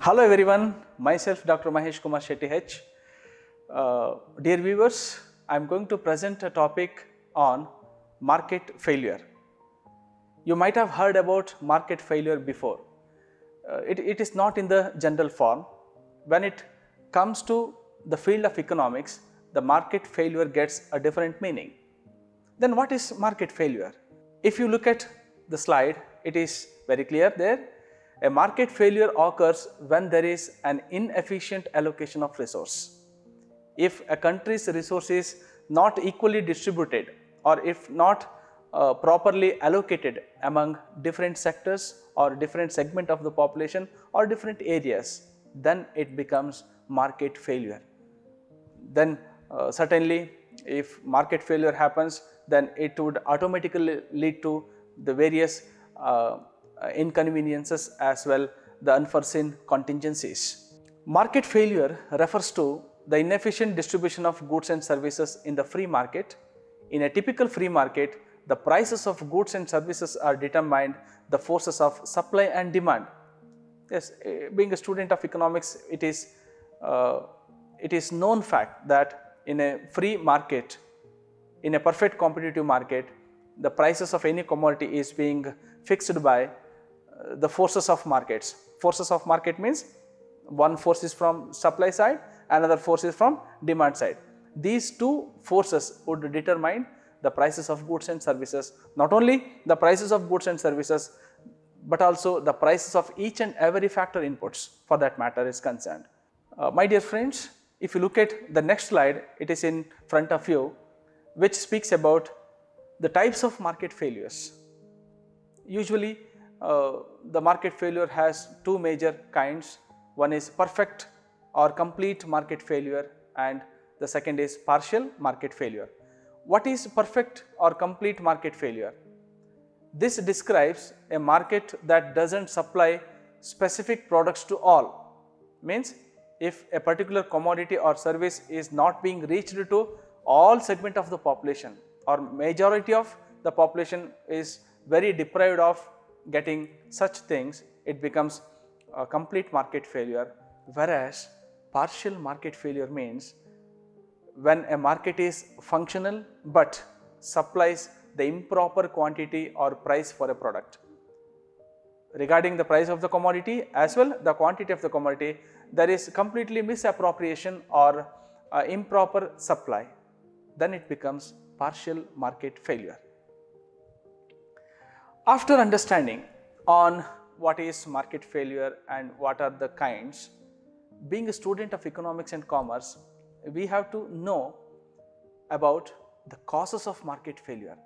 Hello everyone, myself Dr. Mahesh Kumar Shetty H. Dear viewers, I am going to present a topic on market failure. You might have heard about market failure before. It is not in the general form. When it comes to the field of economics, the market failure gets a different meaning. Then what is market failure? If you look at the slide, it is very clear there. A market failure occurs when there is an inefficient allocation of resource. If a country's resource is not equally distributed or if not properly allocated among different sectors or different segment of the population or different areas, then it becomes market failure. Then certainly if market failure happens, then it would automatically lead to the various inconveniences as well the unforeseen contingencies. Market failure refers to the inefficient distribution of goods and services in the free market. In a typical free market, the prices of goods and services are determined the forces of supply and demand. Yes, being a student of economics, it is known fact that in a free market, in a perfect competitive market, the prices of any commodity is being fixed by the forces of markets. Forces of market means one force is from supply side, another force is from demand side. These two forces would determine the prices of goods and services. Not only the prices of goods and services, but also the prices of each and every factor inputs for that matter is concerned. My dear friends, if you look at the next slide, it is in front of you, which speaks about the types of market failures. Usually the market failure has two major kinds. One is perfect or complete market failure and the second is partial market failure. What is perfect or complete market failure? This describes a market that doesn't supply specific products to all. Means if a particular commodity or service is not being reached to all segment of the population or majority of the population is very deprived of getting such things, it becomes a complete market failure. Whereas partial market failure means when a market is functional but supplies the improper quantity or price for a product. Regarding the price of the commodity as well the quantity of the commodity, there is completely misappropriation or improper supply, then it becomes partial market failure. After understanding on what is market failure and what are the kinds, being a student of economics and commerce, we have to know about the causes of market failure.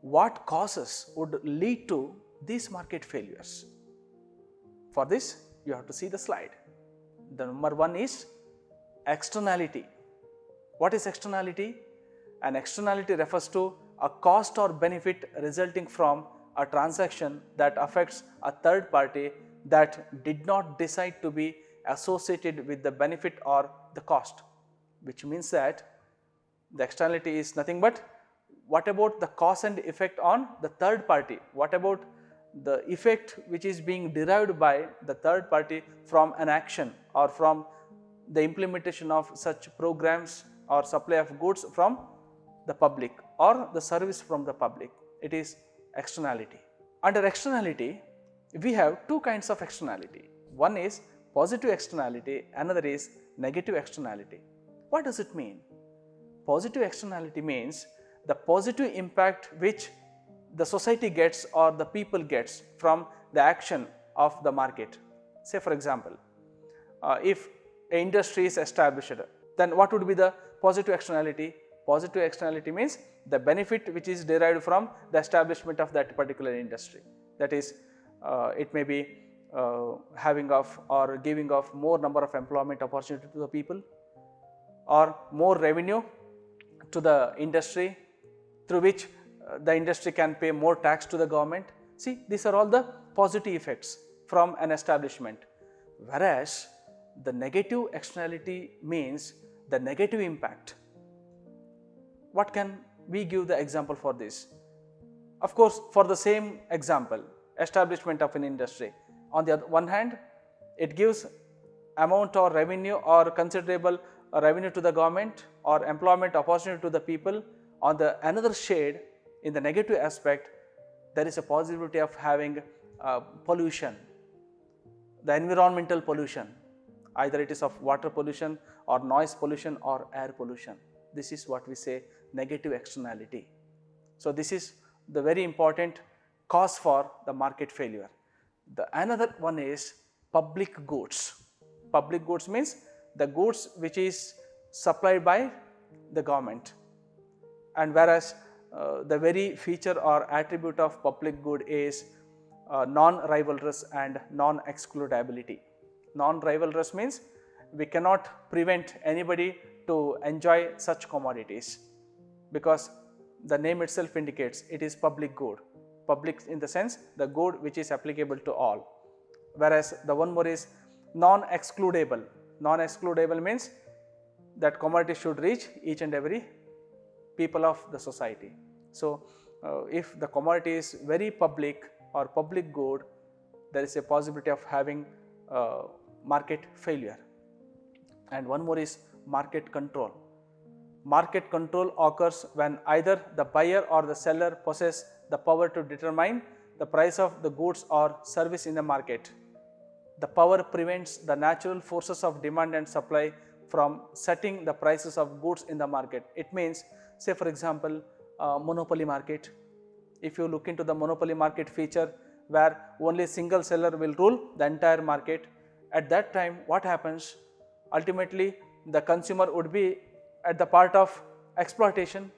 What causes would lead to these market failures? For this, you have to see the slide. The number one is externality. What is externality? An externality refers to a cost or benefit resulting from a transaction that affects a third party that did not decide to be associated with the benefit or the cost, which means that the externality is nothing but what about the cause and effect on the third party, what about the effect which is being derived by the third party from an action or from the implementation of such programs or supply of goods from the public or the service from the public. It is externality. Under externality, we have two kinds of externality. One is positive externality, another is negative externality. What does it mean? Positive externality means the positive impact which the society gets or the people gets from the action of the market. Say for example, if an industry is established, then what would be the positive externality? Positive externality means the benefit which is derived from the establishment of that particular industry. That is, it may be having of or giving of more number of employment opportunity to the people or more revenue to the industry through which the industry can pay more tax to the government. See, these are all the positive effects from an establishment. Whereas the negative externality means the negative impact. What can we give the example for this? Of course, for the same example, establishment of an industry, on the one hand, it gives amount or revenue or considerable revenue to the government or employment opportunity to the people. On the another shade, in the negative aspect, there is a possibility of having pollution, the environmental pollution, either it is of water pollution or noise pollution or air pollution. This is what we say negative externality. So this is the very important cause for the market failure. The another one is public goods. Public goods means the goods which is supplied by the government, and whereas the very feature or attribute of public good is non-rivalrous and non-excludability. Non-rivalrous means we cannot prevent anybody to enjoy such commodities, because the name itself indicates it is public good. Public in the sense the good which is applicable to all. Whereas the one more is non-excludable. Non-excludable means that commodity should reach each and every people of the society. So if the commodity is very public or public good, there is a possibility of having market failure. And one more is market control. Market control occurs when either the buyer or the seller possess the power to determine the price of the goods or service in the market. The power prevents the natural forces of demand and supply from setting the prices of goods in the market. It means, say for example, monopoly market. If you look into the monopoly market feature where only single seller will rule the entire market, at that time what happens? Ultimately the consumer would be at the part of exploitation.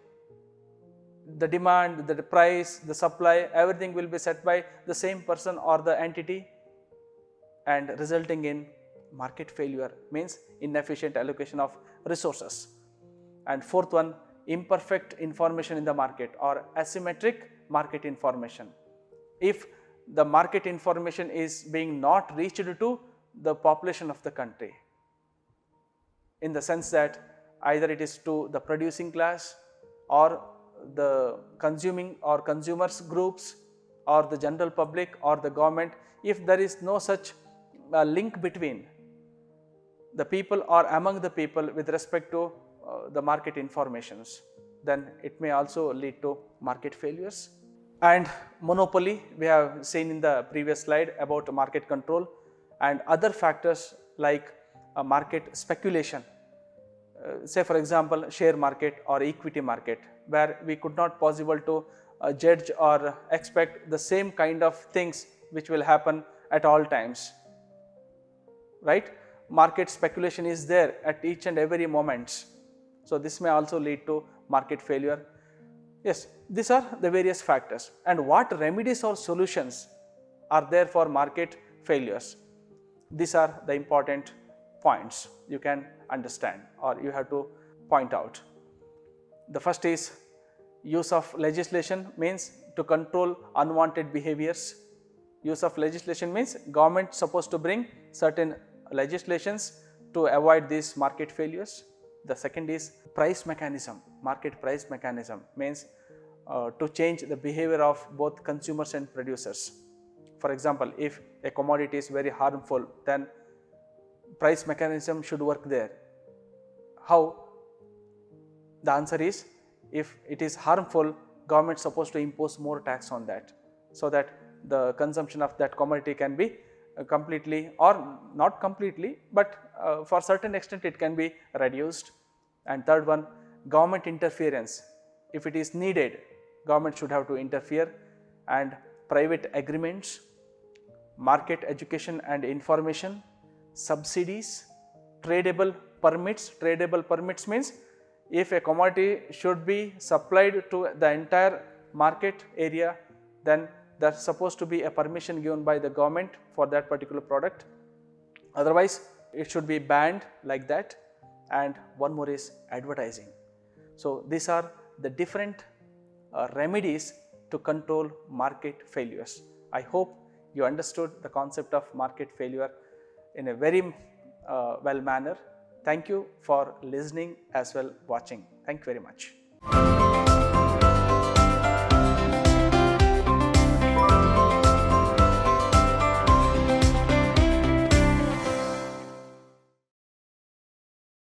The demand, the price, the supply, everything will be set by the same person or the entity, and resulting in market failure, means inefficient allocation of resources. And fourth one, imperfect information in the market or asymmetric market information. If the market information is being not reached to the population of the country, in the sense that either it is to the producing class or the consuming or consumers groups or the general public or the government, if there is no such link between the people or among the people with respect to the market informations, then it may also lead to market failures. And monopoly, we have seen in the previous slide about market control, and other factors like market speculation. Say for example, share market or equity market, where we could not possible to judge or expect the same kind of things which will happen at all times, right? Market speculation is there at each and every moment. So this may also lead to market failure. Yes, these are the various factors. And what remedies or solutions are there for market failures? These are the important points you can understand or you have to point out. The first is use of legislation, means to control unwanted behaviors. Use of legislation means government supposed to bring certain legislations to avoid these market failures. The second is price mechanism. Market price mechanism means to change the behavior of both consumers and producers. For example, if a commodity is very harmful, then price mechanism should work there. How? The answer is, if it is harmful, government is supposed to impose more tax on that, so that the consumption of that commodity can be completely or not completely, but for certain extent it can be reduced. And third one, government interference. If it is needed, government should have to interfere. And private agreements, market education and information, subsidies, tradable permits. Tradable permits means if a commodity should be supplied to the entire market area, then there is supposed to be a permission given by the government for that particular product. Otherwise, it should be banned like that. And one more is advertising. So these are the different remedies to control market failures. I hope you understood the concept of market failure in a very well manner. Thank you for listening as well watching. Thank you very much.